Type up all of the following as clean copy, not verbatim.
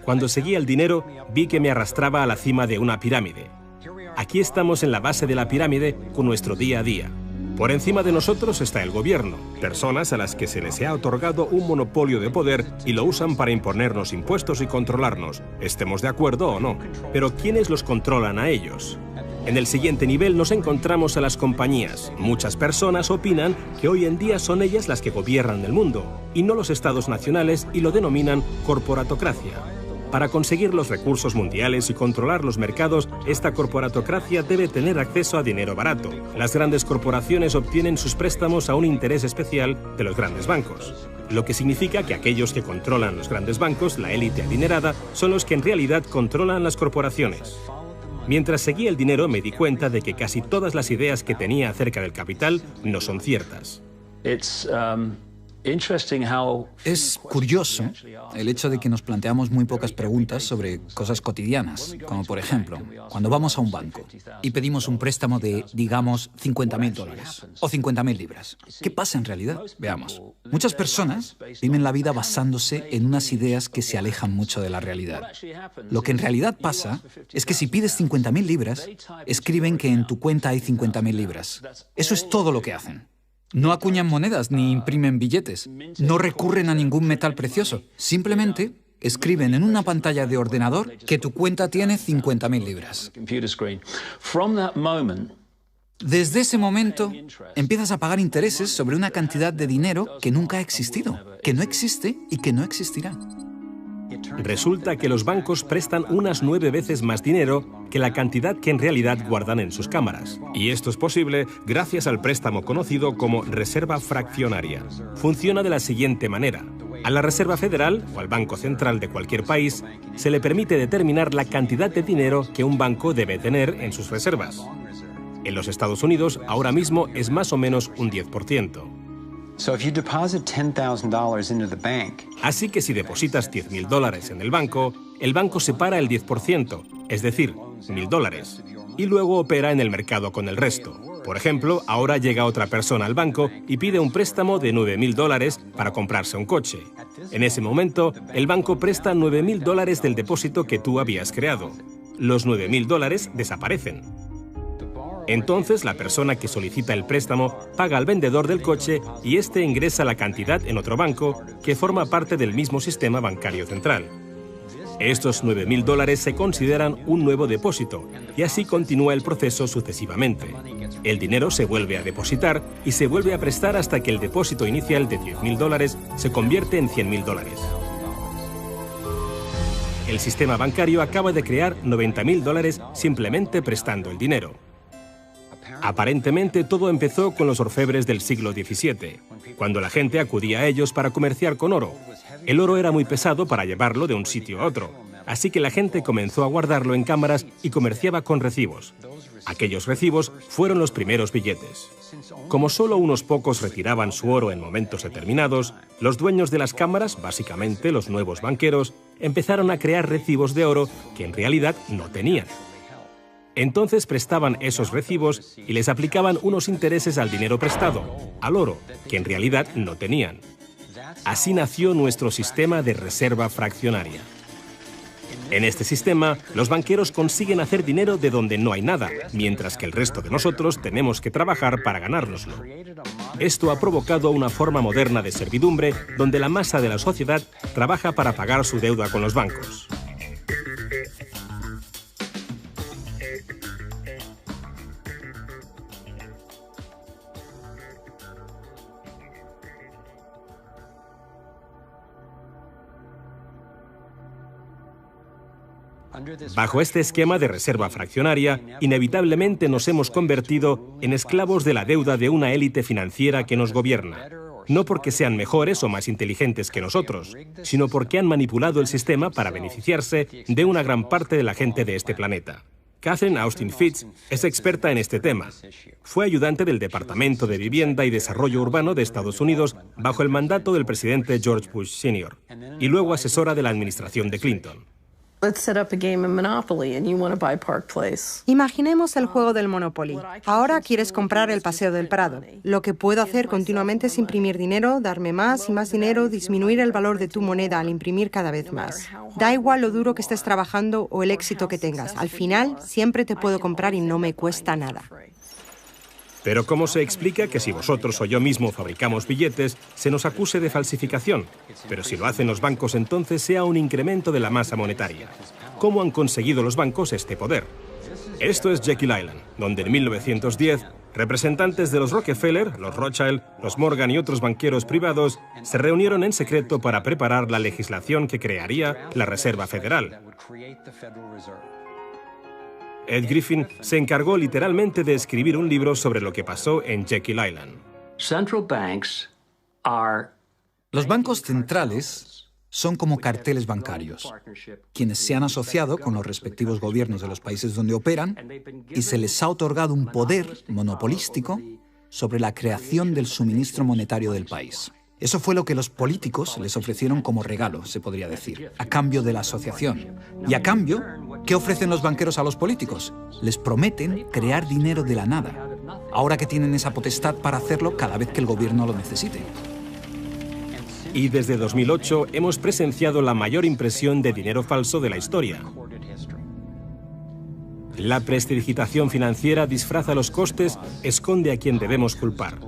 Cuando seguía el dinero, vi que me arrastraba a la cima de una pirámide. Aquí estamos en la base de la pirámide con nuestro día a día. Por encima de nosotros está el gobierno, personas a las que se les ha otorgado un monopolio de poder y lo usan para imponernos impuestos y controlarnos, estemos de acuerdo o no. Pero ¿quiénes los controlan a ellos? En el siguiente nivel nos encontramos a las compañías. Muchas personas opinan que hoy en día son ellas las que gobiernan el mundo, y no los estados nacionales, y lo denominan corporatocracia. Para conseguir los recursos mundiales y controlar los mercados, esta corporatocracia debe tener acceso a dinero barato. Las grandes corporaciones obtienen sus préstamos a un interés especial de los grandes bancos, lo que significa que aquellos que controlan los grandes bancos, la élite adinerada, son los que en realidad controlan las corporaciones. Mientras seguía el dinero, me di cuenta de que casi todas las ideas que tenía acerca del capital no son ciertas. Es curioso el hecho de que nos planteamos muy pocas preguntas sobre cosas cotidianas, como por ejemplo, cuando vamos a un banco y pedimos un préstamo de, digamos, $50.000 o 50.000 libras. ¿Qué pasa en realidad? Veamos. Muchas personas viven la vida basándose en unas ideas que se alejan mucho de la realidad. Lo que en realidad pasa es que si pides 50.000 libras, escriben que en tu cuenta hay 50.000 libras. Eso es todo lo que hacen. No acuñan monedas ni imprimen billetes. No recurren a ningún metal precioso. Simplemente escriben en una pantalla de ordenador que tu cuenta tiene 50.000 libras. Desde ese momento, empiezas a pagar intereses sobre una cantidad de dinero que nunca ha existido, que no existe y que no existirá. Resulta que los bancos prestan unas 9 veces más dinero que la cantidad que en realidad guardan en sus cámaras. Y esto es posible gracias al préstamo conocido como reserva fraccionaria. Funciona de la siguiente manera. A la Reserva Federal, o al Banco Central de cualquier país, se le permite determinar la cantidad de dinero que un banco debe tener en sus reservas. En los Estados Unidos, ahora mismo es más o menos un 10%. Así que si depositas $10.000 en el banco separa el 10%, es decir, $1.000, y luego opera en el mercado con el resto. Por ejemplo, ahora llega otra persona al banco y pide un préstamo de $9.000 para comprarse un coche. En ese momento, el banco presta $9.000 del depósito que tú habías creado. Los $9.000 desaparecen. Entonces, la persona que solicita el préstamo paga al vendedor del coche y éste ingresa la cantidad en otro banco que forma parte del mismo sistema bancario central. Estos $9.000 se consideran un nuevo depósito y así continúa el proceso sucesivamente. El dinero se vuelve a depositar y se vuelve a prestar hasta que el depósito inicial de $10.000 se convierte en $100.000. El sistema bancario acaba de crear $90.000 simplemente prestando el dinero. Aparentemente todo empezó con los orfebres del siglo XVII, cuando la gente acudía a ellos para comerciar con oro. El oro era muy pesado para llevarlo de un sitio a otro, así que la gente comenzó a guardarlo en cámaras y comerciaba con recibos. Aquellos recibos fueron los primeros billetes. Como solo unos pocos retiraban su oro en momentos determinados, los dueños de las cámaras, básicamente los nuevos banqueros, empezaron a crear recibos de oro que en realidad no tenían. Entonces prestaban esos recibos y les aplicaban unos intereses al dinero prestado, al oro, que en realidad no tenían. Así nació nuestro sistema de reserva fraccionaria. En este sistema, los banqueros consiguen hacer dinero de donde no hay nada, mientras que el resto de nosotros tenemos que trabajar para ganárnoslo. Esto ha provocado una forma moderna de servidumbre donde la masa de la sociedad trabaja para pagar su deuda con los bancos. Bajo este esquema de reserva fraccionaria, inevitablemente nos hemos convertido en esclavos de la deuda de una élite financiera que nos gobierna. No porque sean mejores o más inteligentes que nosotros, sino porque han manipulado el sistema para beneficiarse de una gran parte de la gente de este planeta. Catherine Austin Fitts es experta en este tema. Fue ayudante del Departamento de Vivienda y Desarrollo Urbano de Estados Unidos bajo el mandato del presidente George Bush Sr. y luego asesora de la administración de Clinton. Imaginemos el juego del Monopoly. Ahora quieres comprar el Paseo del Prado. Lo que puedo hacer continuamente es imprimir dinero, darme más y más dinero, disminuir el valor de tu moneda al imprimir cada vez más. Da igual lo duro que estés trabajando o el éxito que tengas. Al final, siempre te puedo comprar y no me cuesta nada. Pero ¿cómo se explica que si vosotros o yo mismo fabricamos billetes, se nos acuse de falsificación? Pero si lo hacen los bancos, entonces sea un incremento de la masa monetaria. ¿Cómo han conseguido los bancos este poder? Esto es Jekyll Island, donde en 1910, representantes de los Rockefeller, los Rothschild, los Morgan y otros banqueros privados se reunieron en secreto para preparar la legislación que crearía la Reserva Federal. Ed Griffin se encargó literalmente de escribir un libro sobre lo que pasó en Jekyll Island. Los bancos centrales son como carteles bancarios, quienes se han asociado con los respectivos gobiernos de los países donde operan y se les ha otorgado un poder monopolístico sobre la creación del suministro monetario del país. Eso fue lo que los políticos les ofrecieron como regalo, se podría decir, a cambio de la asociación. Y a cambio, ¿qué ofrecen los banqueros a los políticos? Les prometen crear dinero de la nada, ahora que tienen esa potestad para hacerlo cada vez que el gobierno lo necesite. Y desde 2008 hemos presenciado la mayor impresión de dinero falso de la historia. La prestidigitación financiera disfraza los costes, esconde a quien debemos culpar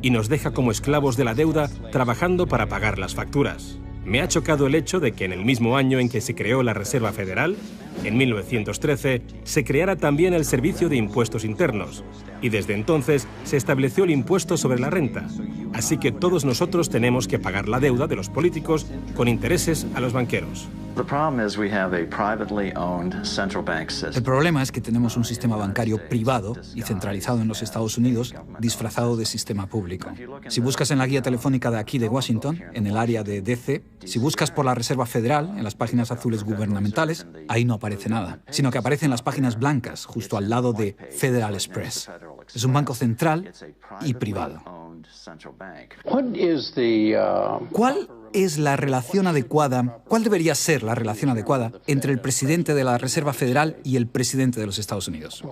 y nos deja como esclavos de la deuda trabajando para pagar las facturas. Me ha chocado el hecho de que en el mismo año en que se creó la Reserva Federal, en 1913, se creara también el Servicio de Impuestos Internos, y desde entonces se estableció el impuesto sobre la renta. Así que todos nosotros tenemos que pagar la deuda de los políticos con intereses a los banqueros. El problema es que tenemos un sistema bancario privado y centralizado en los Estados Unidos, disfrazado de sistema público. Si buscas en la guía telefónica de aquí de Washington, en el área de DC, si buscas por la Reserva Federal, en las páginas azules gubernamentales, ahí no aparece nada, sino que aparecen las páginas blancas, justo al lado de Federal Express. Es un banco central y privado. ¿Cuál es la relación adecuada, cuál debería ser la relación adecuada entre el presidente de la Reserva Federal y el presidente de los Estados Unidos?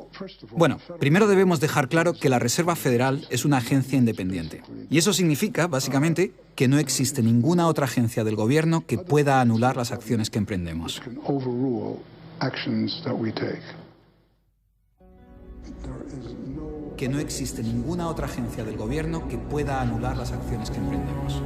Bueno, primero debemos dejar claro que la Reserva Federal es una agencia independiente. Y eso significa, básicamente, que no existe ninguna otra agencia del gobierno que pueda anular las acciones que emprendemos. Que no existe ninguna otra agencia del gobierno que pueda anular las acciones que emprendemos.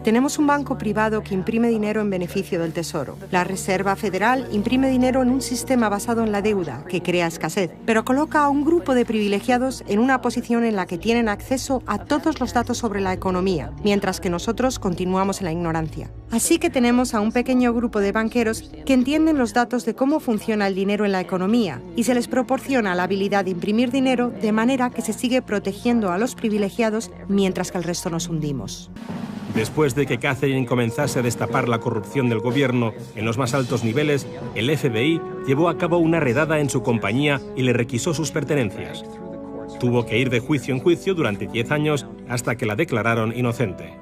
Tenemos un banco privado que imprime dinero en beneficio del Tesoro. La Reserva Federal imprime dinero en un sistema basado en la deuda, que crea escasez, pero coloca a un grupo de privilegiados en una posición en la que tienen acceso a todos los datos sobre la economía, mientras que nosotros continuamos en la ignorancia. Así que tenemos a un pequeño grupo de banqueros que entienden los datos de cómo funciona el dinero en la economía y se les proporciona la habilidad de imprimir dinero de manera que se sigue protegiendo a los privilegiados mientras que el resto nos hundimos. Después de que Catherine comenzase a destapar la corrupción del gobierno en los más altos niveles, el FBI llevó a cabo una redada en su compañía y le requisó sus pertenencias. Tuvo que ir de juicio en juicio durante 10 años hasta que la declararon inocente.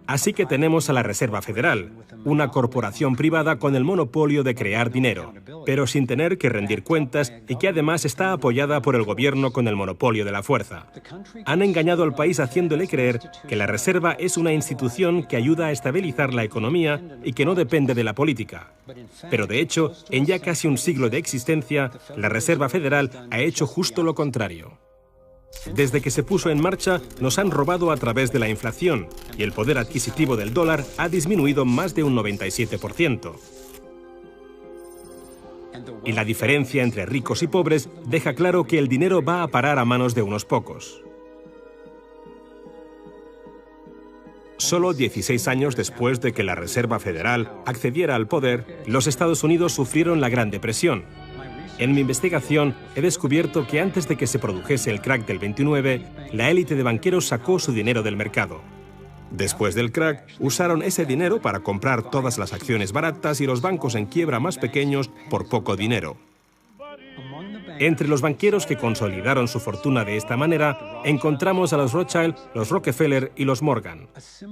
Así que tenemos a la Reserva Federal, una corporación privada con el monopolio de crear dinero, pero sin tener que rendir cuentas y que además está apoyada por el gobierno con el monopolio de la fuerza. Han engañado al país haciéndole creer que la Reserva es una institución que ayuda a estabilizar la economía y que no depende de la política. Pero de hecho, en ya casi un siglo de existencia, la Reserva Federal ha hecho justo lo contrario. Desde que se puso en marcha, nos han robado a través de la inflación y el poder adquisitivo del dólar ha disminuido más de un 97%. Y la diferencia entre ricos y pobres deja claro que el dinero va a parar a manos de unos pocos. Solo 16 años después de que la Reserva Federal accediera al poder, los Estados Unidos sufrieron la Gran Depresión. En mi investigación he descubierto que antes de que se produjese el crack del 29, la élite de banqueros sacó su dinero del mercado. Después del crack, usaron ese dinero para comprar todas las acciones baratas y los bancos en quiebra más pequeños por poco dinero. Entre los banqueros que consolidaron su fortuna de esta manera, encontramos a los Rothschild, los Rockefeller y los Morgan.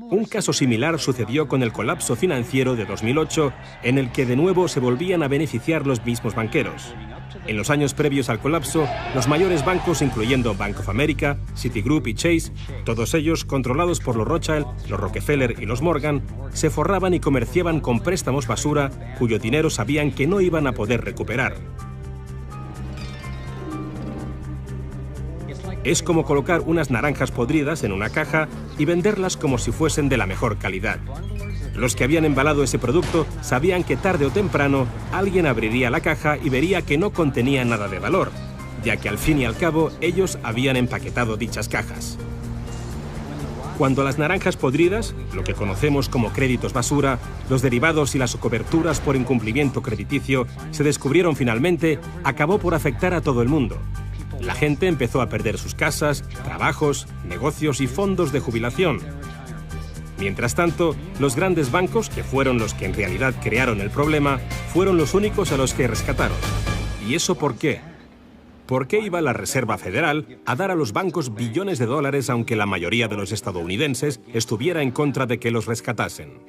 Un caso similar sucedió con el colapso financiero de 2008, en el que de nuevo se volvían a beneficiar los mismos banqueros. En los años previos al colapso, los mayores bancos, incluyendo Bank of America, Citigroup y Chase, todos ellos controlados por los Rothschild, los Rockefeller y los Morgan, se forraban y comerciaban con préstamos basura cuyo dinero sabían que no iban a poder recuperar. Es como colocar unas naranjas podridas en una caja y venderlas como si fuesen de la mejor calidad. Los que habían embalado ese producto sabían que tarde o temprano alguien abriría la caja y vería que no contenía nada de valor, ya que al fin y al cabo ellos habían empaquetado dichas cajas. Cuando las naranjas podridas, lo que conocemos como créditos basura, los derivados y las coberturas por incumplimiento crediticio se descubrieron finalmente, acabó por afectar a todo el mundo. La gente empezó a perder sus casas, trabajos, negocios y fondos de jubilación. Mientras tanto, los grandes bancos, que fueron los que en realidad crearon el problema, fueron los únicos a los que rescataron. ¿Y eso por qué? ¿Por qué iba la Reserva Federal a dar a los bancos billones de dólares aunque la mayoría de los estadounidenses estuviera en contra de que los rescatasen?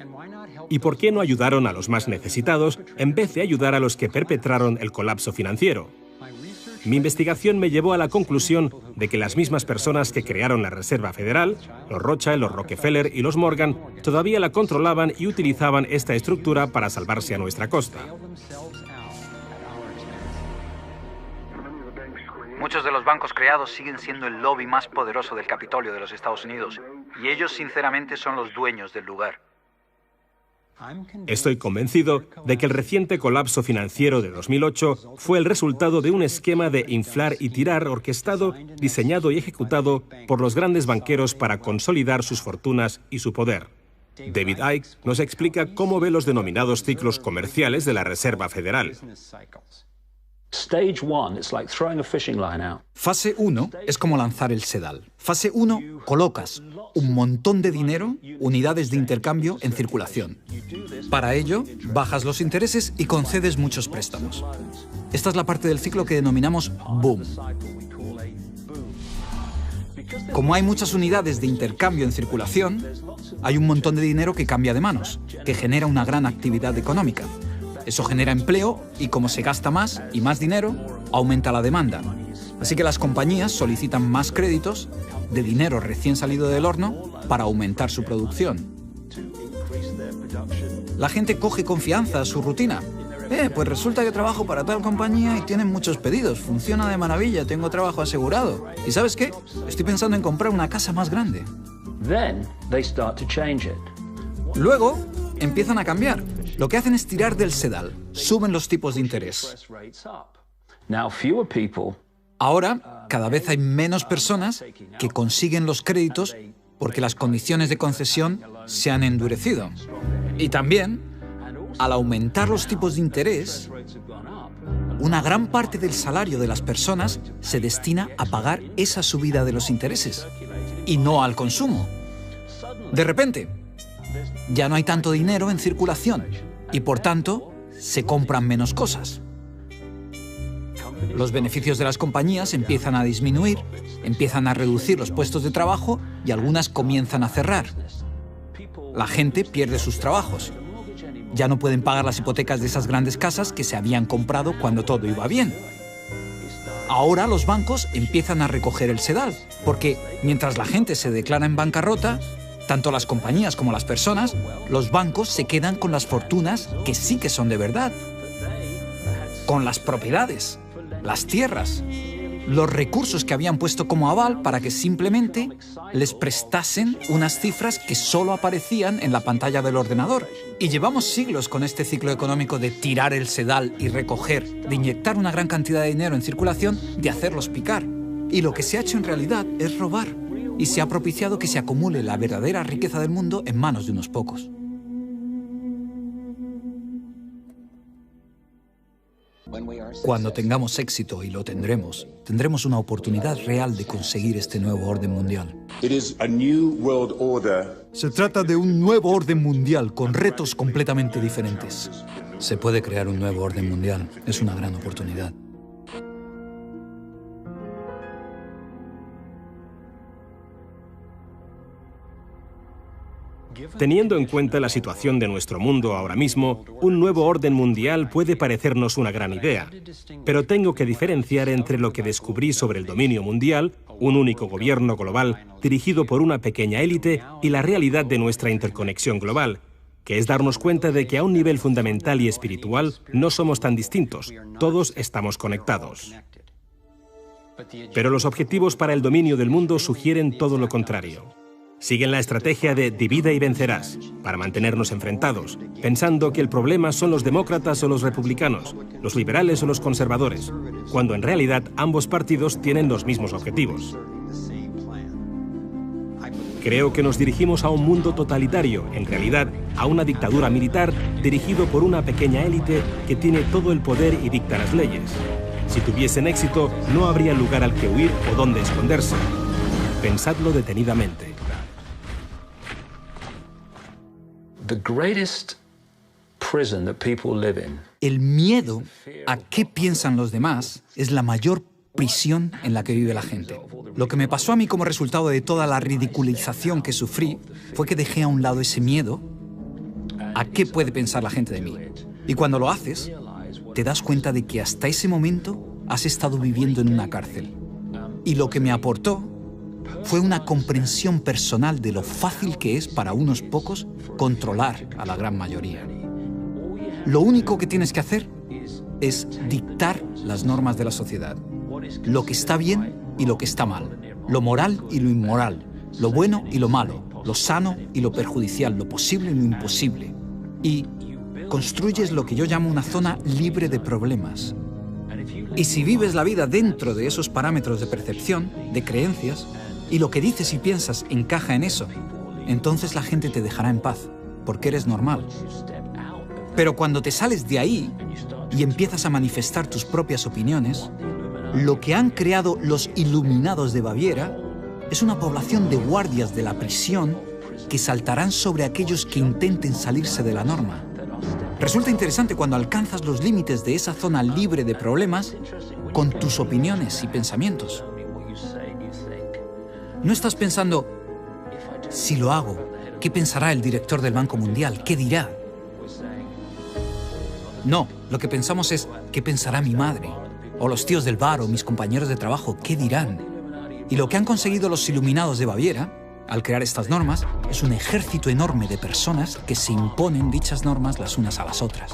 ¿Y por qué no ayudaron a los más necesitados en vez de ayudar a los que perpetraron el colapso financiero? Mi investigación me llevó a la conclusión de que las mismas personas que crearon la Reserva Federal, los Rothschild, los Rockefeller y los Morgan, todavía la controlaban y utilizaban esta estructura para salvarse a nuestra costa. Muchos de los bancos creados siguen siendo el lobby más poderoso del Capitolio de los Estados Unidos, y ellos sinceramente son los dueños del lugar. Estoy convencido de que el reciente colapso financiero de 2008 fue el resultado de un esquema de inflar y tirar orquestado, diseñado y ejecutado por los grandes banqueros para consolidar sus fortunas y su poder. David Icke nos explica cómo ve los denominados ciclos comerciales de la Reserva Federal. Fase 1 es como lanzar el sedal. Fase 1, colocas un montón de dinero, unidades de intercambio, en circulación. Para ello, bajas los intereses y concedes muchos préstamos. Esta es la parte del ciclo que denominamos boom. Como hay muchas unidades de intercambio en circulación, hay un montón de dinero que cambia de manos, que genera una gran actividad económica. Eso genera empleo y como se gasta más y más dinero, aumenta la demanda. Así que las compañías solicitan más créditos de dinero recién salido del horno para aumentar su producción. La gente coge confianza a su rutina. Pues resulta que trabajo para tal compañía y tienen muchos pedidos. Funciona de maravilla, tengo trabajo asegurado. ¿Y sabes qué? Estoy pensando en comprar una casa más grande. Luego empiezan a cambiar. Lo que hacen es tirar del sedal. Suben los tipos de interés. Ahora, cada vez hay menos personas que consiguen los créditos porque las condiciones de concesión se han endurecido. Y también, al aumentar los tipos de interés, una gran parte del salario de las personas se destina a pagar esa subida de los intereses y no al consumo. De repente, ya no hay tanto dinero en circulación y, por tanto, se compran menos cosas. Los beneficios de las compañías empiezan a disminuir, empiezan a reducir los puestos de trabajo y algunas comienzan a cerrar. La gente pierde sus trabajos. Ya no pueden pagar las hipotecas de esas grandes casas que se habían comprado cuando todo iba bien. Ahora los bancos empiezan a recoger el sedal, porque mientras la gente se declara en bancarrota, tanto las compañías como las personas, los bancos se quedan con las fortunas que sí que son de verdad. Con las propiedades, las tierras, los recursos que habían puesto como aval para que simplemente les prestasen unas cifras que solo aparecían en la pantalla del ordenador. Y llevamos siglos con este ciclo económico de tirar el sedal y recoger, de inyectar una gran cantidad de dinero en circulación, de hacerlos picar. Y lo que se ha hecho en realidad es robar. Y se ha propiciado que se acumule la verdadera riqueza del mundo en manos de unos pocos. Cuando tengamos éxito, y lo tendremos, tendremos una oportunidad real de conseguir este nuevo orden mundial. Se trata de un nuevo orden mundial con retos completamente diferentes. Se puede crear un nuevo orden mundial. Es una gran oportunidad. Teniendo en cuenta la situación de nuestro mundo ahora mismo, un nuevo orden mundial puede parecernos una gran idea. Pero tengo que diferenciar entre lo que descubrí sobre el dominio mundial, un único gobierno global dirigido por una pequeña élite, y la realidad de nuestra interconexión global, que es darnos cuenta de que a un nivel fundamental y espiritual no somos tan distintos, todos estamos conectados. Pero los objetivos para el dominio del mundo sugieren todo lo contrario. Siguen la estrategia de divida y vencerás, para mantenernos enfrentados, pensando que el problema son los demócratas o los republicanos, los liberales o los conservadores, cuando en realidad ambos partidos tienen los mismos objetivos. Creo que nos dirigimos a un mundo totalitario, en realidad a una dictadura militar dirigido por una pequeña élite que tiene todo el poder y dicta las leyes. Si tuviesen éxito, no habría lugar al que huir o dónde esconderse. Pensadlo detenidamente. El miedo a qué piensan los demás es la mayor prisión en la que vive la gente. Lo que me pasó a mí como resultado de toda la ridiculización que sufrí fue que dejé a un lado ese miedo a qué puede pensar la gente de mí. Y cuando lo haces, te das cuenta de que hasta ese momento has estado viviendo en una cárcel. Y lo que me aportó fue una comprensión personal de lo fácil que es para unos pocos controlar a la gran mayoría. Lo único que tienes que hacer es dictar las normas de la sociedad. Lo que está bien y lo que está mal. Lo moral y lo inmoral. Lo bueno y lo malo. Lo sano y lo perjudicial. Lo posible y lo imposible. Y construyes lo que yo llamo una zona libre de problemas. Y si vives la vida dentro de esos parámetros de percepción, de creencias, y lo que dices y piensas encaja en eso, entonces la gente te dejará en paz, porque eres normal. Pero cuando te sales de ahí y empiezas a manifestar tus propias opiniones, lo que han creado los iluminados de Baviera es una población de guardias de la prisión que saltarán sobre aquellos que intenten salirse de la norma. Resulta interesante cuando alcanzas los límites de esa zona libre de problemas con tus opiniones y pensamientos. No estás pensando, si lo hago, ¿qué pensará el director del Banco Mundial? ¿Qué dirá? No, lo que pensamos es, ¿qué pensará mi madre? O los tíos del bar o mis compañeros de trabajo, ¿qué dirán? Y lo que han conseguido los iluminados de Baviera, al crear estas normas, es un ejército enorme de personas que se imponen dichas normas las unas a las otras.